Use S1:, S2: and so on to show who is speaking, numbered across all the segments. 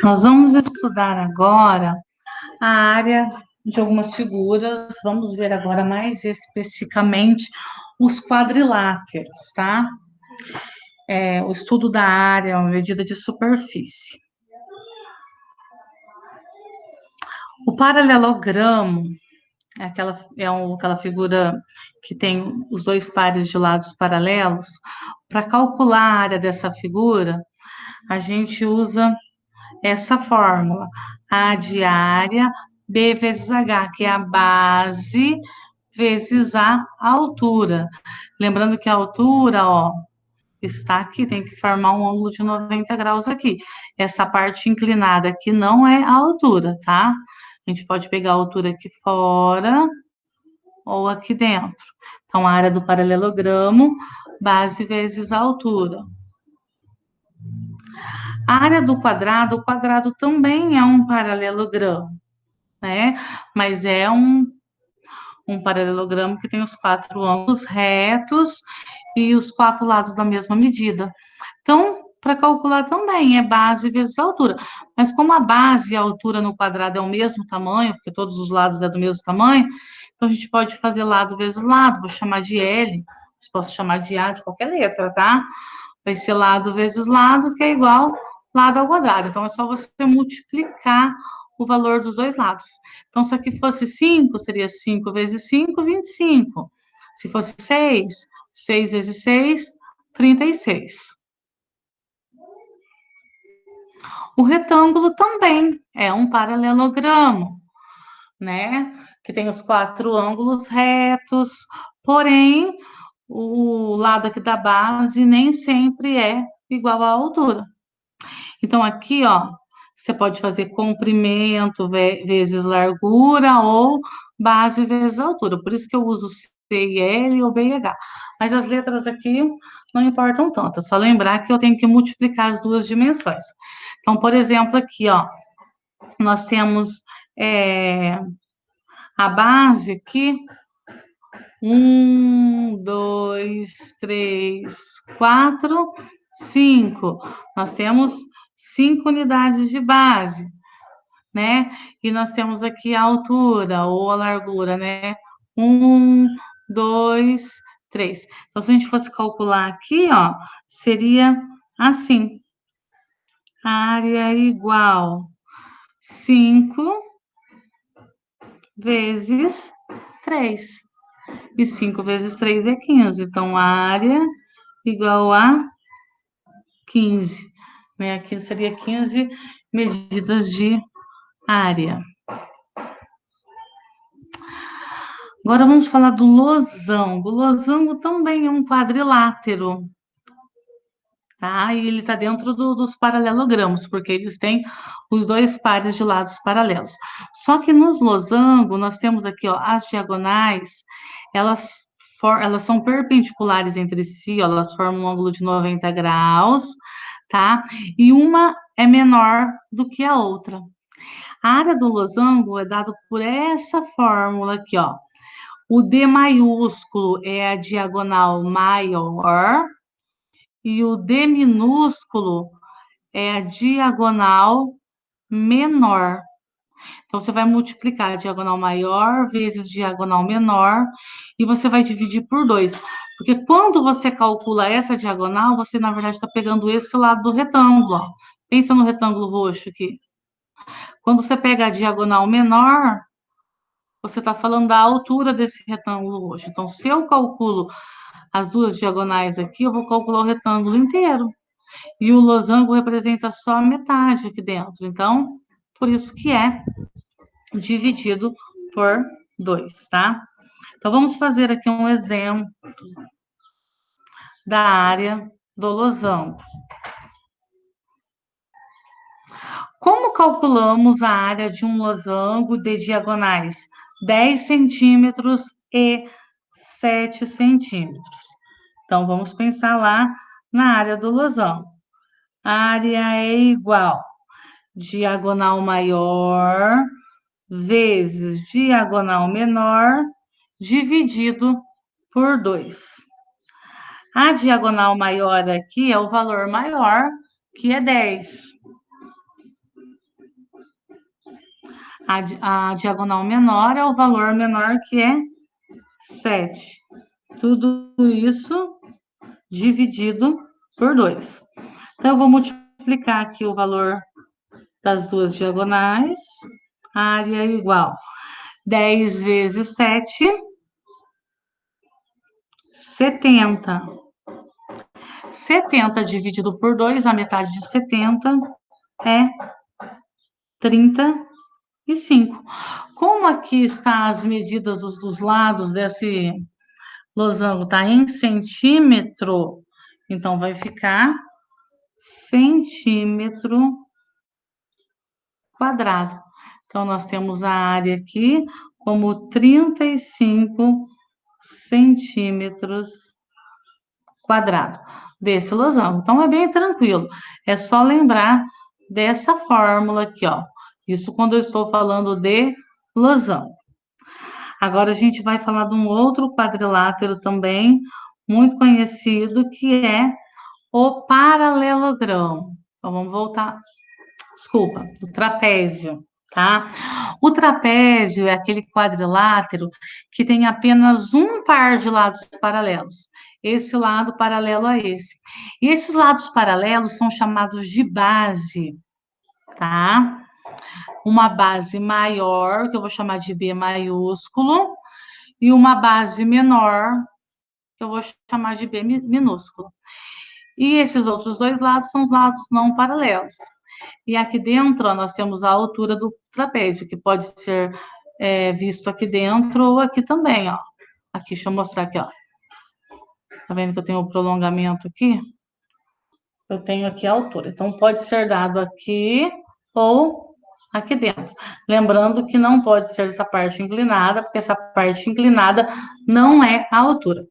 S1: Nós vamos estudar agora a área de algumas figuras. Vamos ver agora mais especificamente os quadriláteros, tá? O estudo da área, a medida de superfície. O paralelogramo aquela figura que tem os dois pares de lados paralelos. Para calcular a área dessa figura, a gente usa essa fórmula: A de área, B vezes H, que é a base vezes a altura. Lembrando que a altura, ó, está aqui, tem que formar um ângulo de 90 graus aqui. Essa parte inclinada aqui não é a altura, tá? A gente pode pegar a altura aqui fora ou aqui dentro. Então, a área do paralelogramo, base vezes a altura. A área do quadrado, o quadrado também é um paralelogramo, né? Mas é um paralelogramo que tem os quatro ângulos retos e os quatro lados da mesma medida. Então, para calcular também é base vezes altura. Mas como a base e a altura no quadrado é o mesmo tamanho, porque todos os lados é do mesmo tamanho, então a gente pode fazer lado vezes lado. Vou chamar de L, posso chamar de A de qualquer letra, tá? Vai ser lado vezes lado, que é igual lado ao quadrado. Então, é só você multiplicar o valor dos dois lados. Então, se aqui fosse 5, seria 5 vezes 5, 25. Se fosse 6, 6 vezes 6, 36. O retângulo também é um paralelogramo, né? Que tem os quatro ângulos retos, porém, o lado aqui da base nem sempre é igual à altura. Então, aqui, ó, você pode fazer comprimento vezes largura ou base vezes altura. Por isso que eu uso C e L ou B e H. Mas as letras aqui não importam tanto. É só lembrar que eu tenho que multiplicar as duas dimensões. Então, por exemplo, aqui, ó, nós temos a base aqui, 1, 2, 3, 4, 5. Nós temos 5 unidades de base, né? E nós temos aqui a altura ou a largura, né? 1, 2, 3. Então, se a gente fosse calcular aqui, ó, seria assim: área igual 5 vezes 3. E 5 vezes 3 é 15. Então, área igual a 15. Né? Aqui seria 15 medidas de área. Agora vamos falar do losango. O losango também é um quadrilátero, tá? E ele está dentro dos paralelogramos, porque eles têm os dois pares de lados paralelos. Só que nos losangos, nós temos aqui, ó, as diagonais, elas, elas são perpendiculares entre si, ó, elas formam um ângulo de 90 graus, tá? E uma é menor do que a outra. A área do losango é dada por essa fórmula aqui, ó. O D maiúsculo é a diagonal maior e o D minúsculo é a diagonal menor. Então, você vai multiplicar a diagonal maior vezes diagonal menor e você vai dividir por 2. Porque quando você calcula essa diagonal, você, na verdade, está pegando esse lado do retângulo, ó. Pensa no retângulo roxo aqui. Quando você pega a diagonal menor, você está falando da altura desse retângulo roxo. Então, se eu calculo as duas diagonais aqui, eu vou calcular o retângulo inteiro. E o losango representa só a metade aqui dentro. Então, por isso que é dividido por 2, tá? Então, vamos fazer aqui um exemplo da área do losango. Como calculamos a área de um losango de diagonais 10 centímetros e 7 centímetros? Então, vamos pensar lá na área do losango. A área é igual diagonal maior vezes diagonal menor dividido por 2. A diagonal maior aqui é o valor maior, que é 10. A diagonal menor é o valor menor, que é 7. Tudo isso dividido por 2. Então, eu vou multiplicar aqui o valor das duas diagonais. Área igual 10 vezes 7, 70. 70 dividido por 2, a metade de 70 é 35. Como aqui está as medidas dos lados desse losango, está em centímetro, então vai ficar centímetro quadrado. Então, nós temos a área aqui como 35 centímetros quadrado desse losango. Então, é bem tranquilo. É só lembrar dessa fórmula aqui, ó. Isso quando eu estou falando de losango. Agora, a gente vai falar de um outro quadrilátero também, muito conhecido, que é o paralelogramo. Então, vamos voltar. Desculpa, o trapézio, tá? O trapézio é aquele quadrilátero que tem apenas um par de lados paralelos. Esse lado paralelo a esse. E esses lados paralelos são chamados de base, tá? Uma base maior, que eu vou chamar de B maiúsculo, e uma base menor, que eu vou chamar de B minúsculo. E esses outros dois lados são os lados não paralelos. E aqui dentro, ó, nós temos a altura do trapézio, que pode ser visto aqui dentro ou aqui também, ó. Aqui, deixa eu mostrar aqui, ó. Tá vendo que eu tenho o prolongamento aqui? Eu tenho aqui a altura. Então, pode ser dado aqui ou aqui dentro. Lembrando que não pode ser essa parte inclinada, porque essa parte inclinada não é a altura.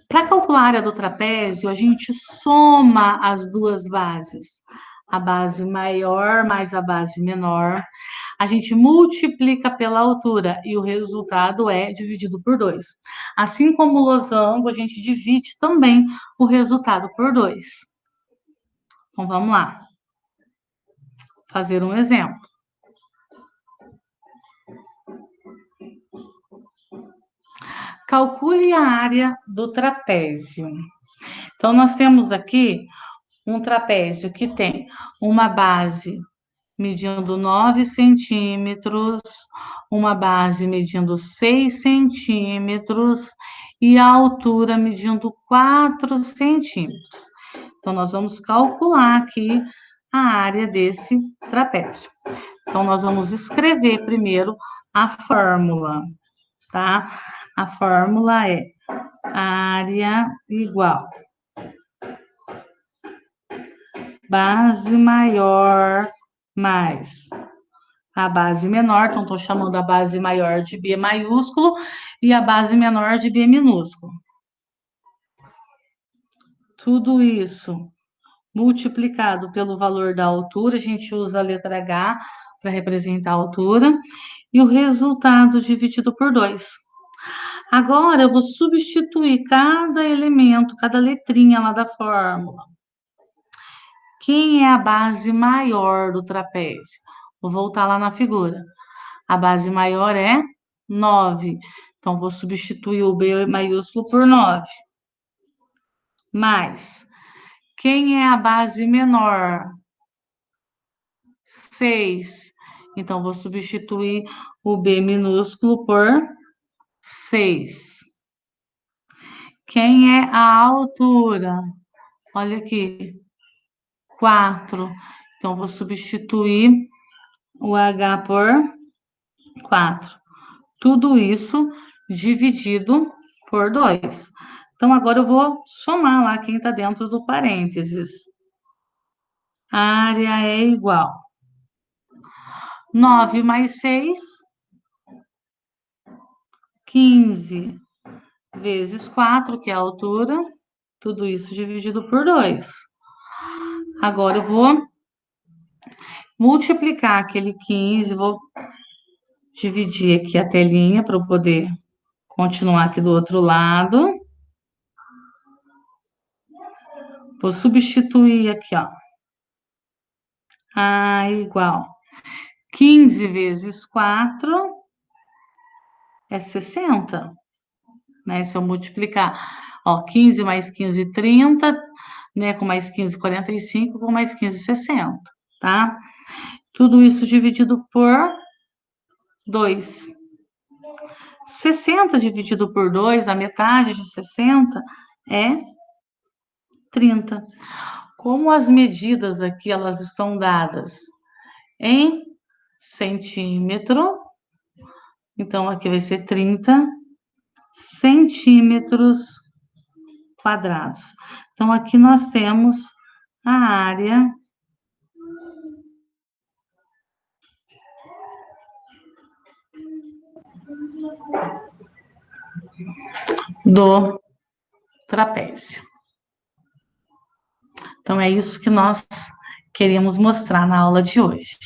S1: Para calcular a área do trapézio, a gente soma as duas bases. A base maior mais a base menor. A gente multiplica pela altura e o resultado é dividido por 2. Assim como o losango, a gente divide também o resultado por 2. Então, vamos lá. Fazer um exemplo. Calcule a área do trapézio. Então, nós temos aqui um trapézio que tem uma base medindo 9 centímetros, uma base medindo 6 centímetros e a altura medindo 4 centímetros. Então, nós vamos calcular aqui a área desse trapézio. Então, nós vamos escrever primeiro a fórmula, tá? A fórmula é área igual base maior mais a base menor, então estou chamando a base maior de B maiúsculo e a base menor de B minúsculo. Tudo isso multiplicado pelo valor da altura, a gente usa a letra H para representar a altura, e o resultado dividido por 2. Agora, eu vou substituir cada elemento, cada letrinha lá da fórmula. Quem é a base maior do trapézio? Vou voltar lá na figura. A base maior é 9. Então, vou substituir o B maiúsculo por 9. Mais, quem é a base menor? 6. Então, vou substituir o B minúsculo por 6. Quem é a altura? Olha aqui, 4. Então, vou substituir o H por 4. Tudo isso dividido por 2. Então, agora eu vou somar lá quem está dentro do parênteses. A área é igual 9 mais 6, 15 vezes 4, que é a altura, tudo isso dividido por 2. Agora eu vou multiplicar aquele 15, vou dividir aqui a telinha para eu poder continuar aqui do outro lado. Vou substituir aqui, ó. A igual 15 vezes 4 é 60, né? Se eu multiplicar, ó, 15 mais 15, 30, né? Com mais 15, 45, com mais 15, 60, tá? Tudo isso dividido por 2. 60 dividido por 2, a metade de 60 é 30. Como as medidas aqui, elas estão dadas em centímetro, então aqui vai ser 30 centímetros quadrados. Então, aqui nós temos a área do trapézio. Então, é isso que nós queríamos mostrar na aula de hoje.